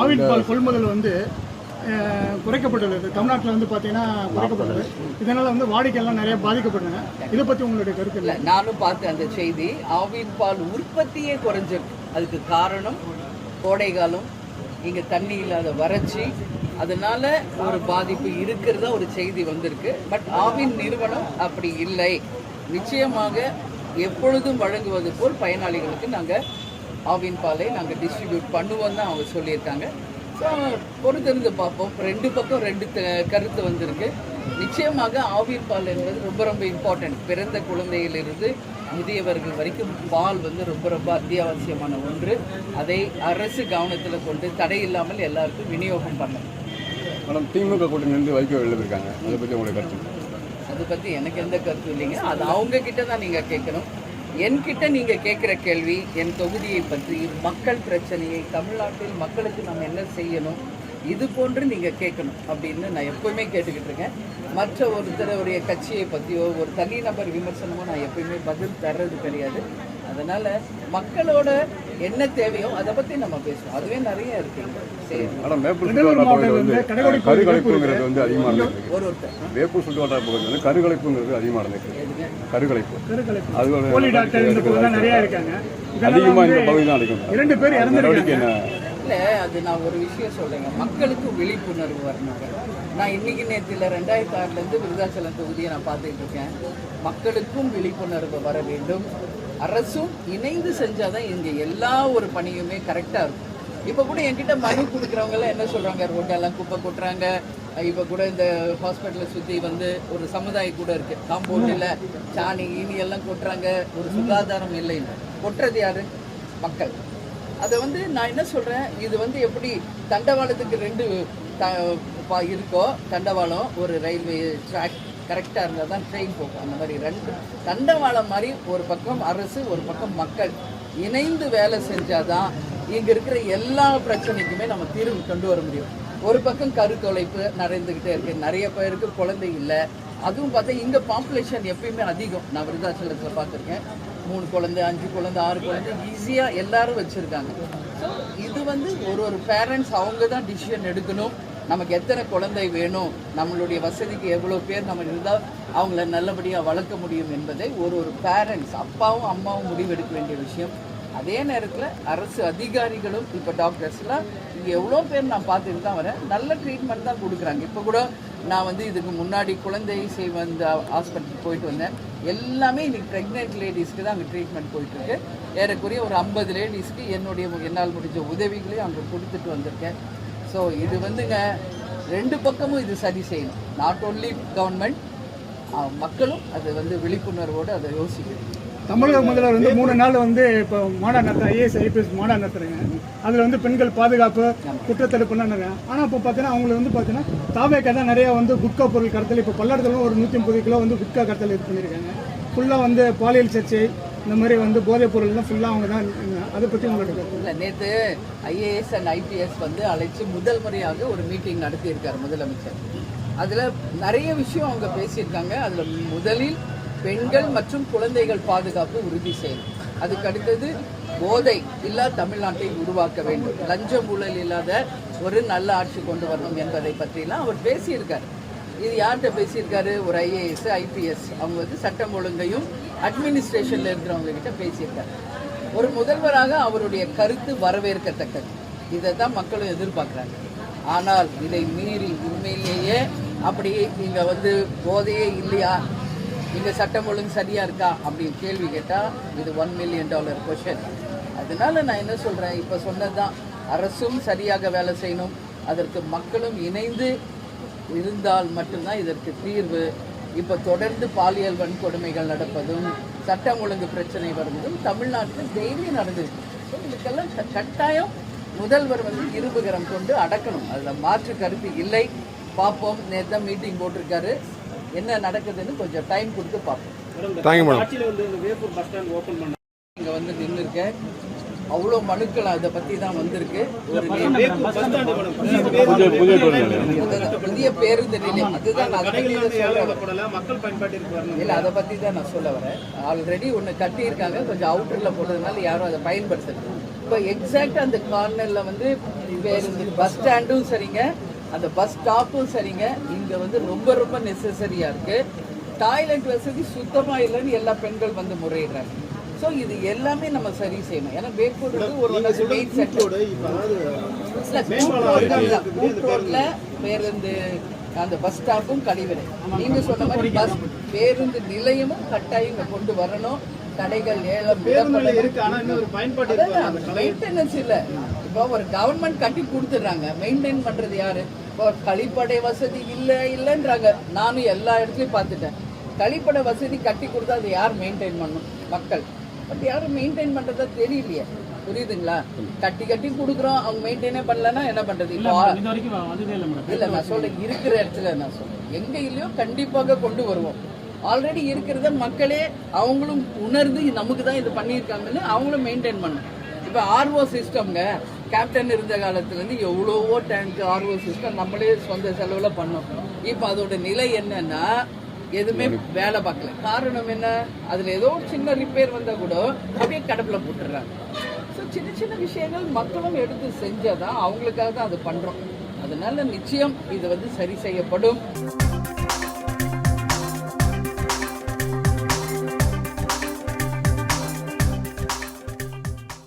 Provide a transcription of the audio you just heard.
ஆவின் பால் கொள்முதல் வந்து குறைக்கப்பட்டுள்ளது. தமிழ்நாட்டில் வந்து பார்த்தீங்கன்னா குறைக்கப்பட்டது. இதனால் வந்து வாடிக்கையெல்லாம் நிறைய பாதிக்கப்படுங்க. இதை பற்றி உங்களுடைய கருத்து இல்லை? நானும் பார்த்தேன் அந்த செய்தி. ஆவின் பால் உற்பத்தியே குறைஞ்சிருக்கு. அதுக்கு காரணம் கோடை காலம், இங்கே தண்ணி இல்லாத வறட்சி, அதனால ஒரு பாதிப்பு இருக்கிறதா ஒரு செய்தி வந்திருக்கு. பட் ஆவின் நிறுவனம் அப்படி இல்லை. நிச்சயமாக எப்பொழுதும் வழங்குவது போல் பயனாளிகளுக்கு நாங்கள் ஆவின் பாலை நாங்கள் டிஸ்ட்ரிபியூட் பண்ணுவோம் தான் அவங்க சொல்லியிருக்காங்க. ஸோ பொறுத்திருந்து பார்ப்போம். ரெண்டு பக்கம் ரெண்டு கருத்து வந்திருக்கு. நிச்சயமாக ஆவின் பால் என்பது ரொம்ப ரொம்ப இம்பார்ட்டன்ட். பிறந்த குழந்தையிலிருந்து முதியவர்கள் வரைக்கும் பால் வந்து ரொம்ப ரொம்ப அத்தியாவசியமான ஒன்று. அதை அரசு கவனத்தில் கொண்டு தடை இல்லாமல் எல்லாருக்கும் விநியோகம் பண்ணணும். மேடம், திமுக கூட்டணி வந்து வைகோ எழுதியிருக்காங்க, அதை பற்றி உங்களுடைய கருத்து? அதை பற்றி எனக்கு எந்த கருத்து இல்லைங்க. அது அவங்க கிட்ட தான் நீங்கள் கேட்கணும். என்கிட்ட நீங்கள் கேட்குற கேள்வி என் தொகுதியை பற்றி, மக்கள் பிரச்சனையை, தமிழ்நாட்டில் மக்களுக்கு நம்ம என்ன செய்யணும், இது போன்று நீங்கள் கேட்கணும் அப்படின்னு நான் எப்போவுமே கேட்டுக்கிட்டு இருக்கேன். மற்ற ஒருத்தருடைய கட்சியை பற்றியோ ஒரு தனிநபர் விமர்சனமோ நான் எப்பயுமே பதில் தர்றது கிடையாது. அதனால் மக்களோட என்ன தேவையோ அதை பற்றி நம்ம பேசுவோம். அதுவே நிறைய இருக்குங்க. சரி, கருகலைப்புங்கிறது வந்து அதிகமாக இருந்துருக்கு. வேப்பூர் சுற்றுவட்டார பகுதியில் வந்து கருகலைப்புங்கிறது அதிகமாக இருந்துருக்கு. கருகலைப்பு அதிகமாக இந்த பகுதி தான் அடிக்கும். 2 பேர் இறந்துருக்கு. இல்லை, அது நான் ஒரு விஷயம் சொல்கிறேங்க. மக்களுக்கு விழிப்புணர்வு வரணுங்க. நான் இன்றைக்கி நேரத்தில் 2006 விருதாச்சலம் தொகுதியை நான் பார்த்துட்டு இருக்கேன். மக்களுக்கும் விழிப்புணர்வு வர வேண்டும். அரசும் இணைந்து செஞ்சால் தான் இங்கே எல்லா ஒரு பணியுமே கரெக்டாக இருக்கும். இப்போ கூட என்கிட்ட மனு கொடுக்குறவங்கலாம் என்ன சொல்கிறாங்க, ரோட்டெல்லாம் குப்பை கொட்டுறாங்க. இப்போ கூட இந்த ஹாஸ்பிட்டலை சுற்றி வந்து ஒரு சமுதாயம் கூட இருக்குது, காம்பவுண்டில் சாணி ஈனி எல்லாம் கொட்டுறாங்க. ஒரு சுகாதாரம் இல்லை. கொட்டுறது யார்? மக்கள். அதை வந்து நான் என்ன சொல்கிறேன், இது வந்து எப்படி தண்டவாளத்துக்கு 2 இருக்கோ, தண்டவாளம் ஒரு ரயில்வே ட்ராக் கரெக்டாக இருந்தால் தான் ட்ரெயின் போகும். அந்த மாதிரி 2 தண்டவாளம் மாதிரி ஒரு பக்கம் அரசு, ஒரு பக்கம் மக்கள் இணைந்து வேலை செஞ்சால் தான் இங்கே இருக்கிற எல்லா பிரச்சனைக்குமே நம்ம தீர்வு கொண்டு வர முடியும். ஒரு பக்கம் கருத்தொலைப்பு நடந்துக்கிட்டே இருக்குது. நிறைய பேருக்கு குழந்தை இல்லை. அதுவும் பார்த்தா இங்கே பாப்புலேஷன் எப்பயுமே அதிகம். நான் விருதாச்சலத்தில் பார்த்துருக்கேன். 3 குழந்தை, 5 குழந்தை, 6 குழந்தை ஈஸியாக எல்லாரும் வச்சுருக்காங்க. ஸோ இது வந்து ஒரு பேரண்ட்ஸ் அவங்க தான் டிசிஷன் எடுக்கணும். நமக்கு எத்தனை குழந்தை வேணும், நம்மளுடைய வசதிக்கு எவ்வளோ பேர் நம்ம இருந்தால் அவங்கள நல்லபடியாக வளர்க்க முடியும் என்பதை ஒரு பேரண்ட்ஸ், அப்பாவும் அம்மாவும் முடிவெடுக்க வேண்டிய விஷயம். அதே நேரத்தில் அரசு அதிகாரிகளும், இப்போ டாக்டர்ஸ்லாம் இங்கே எவ்வளோ பேர் நான் பார்த்துட்டு தான் வரேன், நல்ல ட்ரீட்மெண்ட் தான் கொடுக்குறாங்க. இப்போ கூட நான் வந்து இதுக்கு முன்னாடி குழந்தை வந்த ஹாஸ்பிட்டலுக்கு போயிட்டு வந்தேன். எல்லாமே இன்றைக்கி ப்ரெக்னென்ட் லேடிஸ்க்கு தான் அங்கே ட்ரீட்மெண்ட் போயிட்டுருக்கு. ஏறக்குறைய ஒரு 50 லேடிஸ்க்கு என்னால் முடிஞ்ச உதவிகளையும் அங்கே கொடுத்துட்டு வந்திருக்கேன். ஸோ இது வந்துங்க 2 பக்கமும் இது சரி செய்யணும். நாட் ஓன்லி கவர்மெண்ட், மக்களும் அது வந்து விழிப்புணர்வோடு அதை யோசிக்கணும். தமிழக முதல்வர் வந்து 3 நாள் வந்து இப்போ மாநாடு நடத்துகிறேன், IAS IPS மாநாடு நடத்துகிறேங்க. அதில் வந்து பெண்கள் பாதுகாப்பு, குற்றத்தடுப்புலாம் நடக்குது. ஆனால் இப்போ பார்த்தீங்கன்னா அவங்களுக்கு வந்து பார்த்தீங்கன்னா தாவேக்கா தான் நிறையா வந்து குட்கா பொருள் கடத்தல், இப்போ பல்லடத்தில் ஒரு 150 கிலோ வந்து குட்கா கடத்தல் இது பண்ணியிருக்காங்க. ஃபுல்லாக வந்து பாலியல் சர்ச்சை, இந்த மாதிரி வந்து போதைப் பொருள்லாம் ஃபுல்லாக அவங்க தான். அதை பற்றி உங்களோட இல்லை, நேற்று IAS and IPS வந்து அழைச்சி முதல் முறையாக ஒரு மீட்டிங் நடத்தியிருக்கார் முதலமைச்சர். அதில் நிறைய விஷயம் அவங்க பேசியிருக்காங்க. அதில் முதலில் பெண்கள் மற்றும் குழந்தைகள் பாதுகாப்பு உறுதி செய்யணும். அதுக்கு அடுத்தது போதை இல்லா தமிழ்நாட்டை உருவாக்க வேண்டும், லஞ்சம் ஊழல் இல்லாத ஒரு நல்ல ஆட்சி கொண்டு வரணும் என்பதை பற்றிலாம் அவர் பேசியிருக்கார். இது யார்கிட்ட பேசியிருக்காரு? ஒரு IAS IPS அவங்க வந்து சட்டம் ஒழுங்கையும் அட்மினிஸ்ட்ரேஷனில் இருக்கிறவங்க கிட்ட பேசியிருக்காரு. ஒரு முதல்வராக அவருடைய கருத்து வரவேற்கத்தக்கது. இதை தான் மக்களும் எதிர்பார்க்குறாங்க. ஆனால் இதை மீறி உண்மையிலேயே அப்படி இங்கே வந்து போதையே இல்லையா, இங்கே சட்டம் ஒழுங்கு சரியாக இருக்கா அப்படின்னு கேள்வி கேட்டால் இது $1 million கொஷன். அதனால நான் என்ன சொல்கிறேன், இப்போ சொன்னது தான், அரசும் சரியாக வேலை செய்யணும், அதற்கு மக்களும் இணைந்து இருந்தால் மட்டும்தான் இதற்கு தீர்வு. இப்போ தொடர்ந்து பாலியல் வன்கொடுமைகள் நடப்பதும், சட்டம் ஒழுங்கு பிரச்சனை வருவதும் தமிழ்நாட்டில் டெய்லி நடந்துருக்கு. ஸோ இதுக்கெல்லாம் கட்டாயம் முதல்வர் வந்து இருபுகரம் கொண்டு அடக்கணும். அதில் மாற்று கருத்து இல்லை. பார்ப்போம். நேற்று மீட்டிங் போட்டிருக்காரு, என்ன நடக்குதுன்னு கொஞ்சம் டைம் கொடுத்து பார்ப்போம். இங்கே வந்து நின்று இருக்கேன். அவ்வளோ மனுக்கள் அதை பற்றி தான் வந்திருக்கு. ஒரு புதிய பேருந்து நிலையம், அதுதான் இல்லை, அதை பற்றி தான் நான் சொல்ல வரேன். ஆல்ரெடி ஒன்று கட்டியிருக்காங்க, கொஞ்சம் அவுட்டரில் போட்டதுனால யாரும் அதை பயன்படுத்தலை. இப்போ எக்ஸாக்ட் அந்த கார்னர்ல வந்து பேருந்து பஸ் ஸ்டாண்டும் சரிங்க, அந்த பஸ் ஸ்டாப்பும் சரிங்க, இங்க வந்து ரொம்ப ரொம்ப நெசசரியா இருக்கு. டாய்லெட் வசதி சுத்தமா இல்லைன்னு எல்லா பெண்கள் வந்து முறையிடுறாங்க. ஸோ இது எல்லாமே நம்ம சரி செய்யணும். ஏன்னா வேக்கூர் வந்து ஒரு மெயின் சென்டர் கூட்ரோட்ல பேருந்து அந்த பஸ் ஸ்டாப்பும் கழிவறை, நீங்க சொன்ன மாதிரி பஸ் பேருந்து நிலையமும் கட்டாயம் இங்க கொண்டு வரணும். கடைகள் ஏலம் மெயின்டெனன்ஸ் இல்ல. இப்போ ஒரு கவர்மெண்ட் கட்டி கொடுத்துட்றாங்க, மெயின்டைன் பண்றது யாரு? இப்போ கழிப்படை வசதி இல்லைன்றாங்க. நானும் எல்லா இடத்துலையும் பார்த்துட்டேன். கழிப்படை வசதி கட்டி கொடுத்தா அதை யார் மெயின்டைன் பண்ணணும்? மக்கள். பட் யாரும் மெயின்டைன் பண்றதா தெரியலையே. புரியுதுங்களா? கட்டி கொடுக்குறோம், அவங்க மெயின்டைனே பண்ணலன்னா என்ன பண்றது? இப்போ இல்ல நான் சொல்றேன், இருக்கிற இடத்துல நான் சொல்றேன், எங்க இல்லையோ கண்டிப்பாக கொண்டு வருவோம். ஆல்ரெடி இருக்கிறத மக்களே அவங்களும் உணர்ந்து நமக்கு தான் இது பண்ணியிருக்காங்கன்னு அவங்களும் மெயின்டைன் பண்ணணும். இப்போ ஆர்ஓ சிஸ்டம்ங்க, கேப்டன் இருந்த காலத்துலேருந்து எவ்வளவோ டேங்க் ஆர்ஓ சிஸ்டம் நம்மளே சொந்த செலவில் பண்ணோம். இப்போ அதோட நிலை என்னன்னா எதுவுமே வேலை பார்க்கல. காரணம் என்ன? அதில் ஏதோ சின்ன ரிப்பேர் வந்தால் கூட அப்படியே கடப்பில் போட்டுடுறாங்க. ஸோ சின்ன சின்ன விஷயங்கள் மக்களும் எடுத்து செஞ்சாதான் அவங்களுக்காக தான் அது பண்ணுறோம். அதனால நிச்சயம் இது வந்து சரி செய்யப்படும்.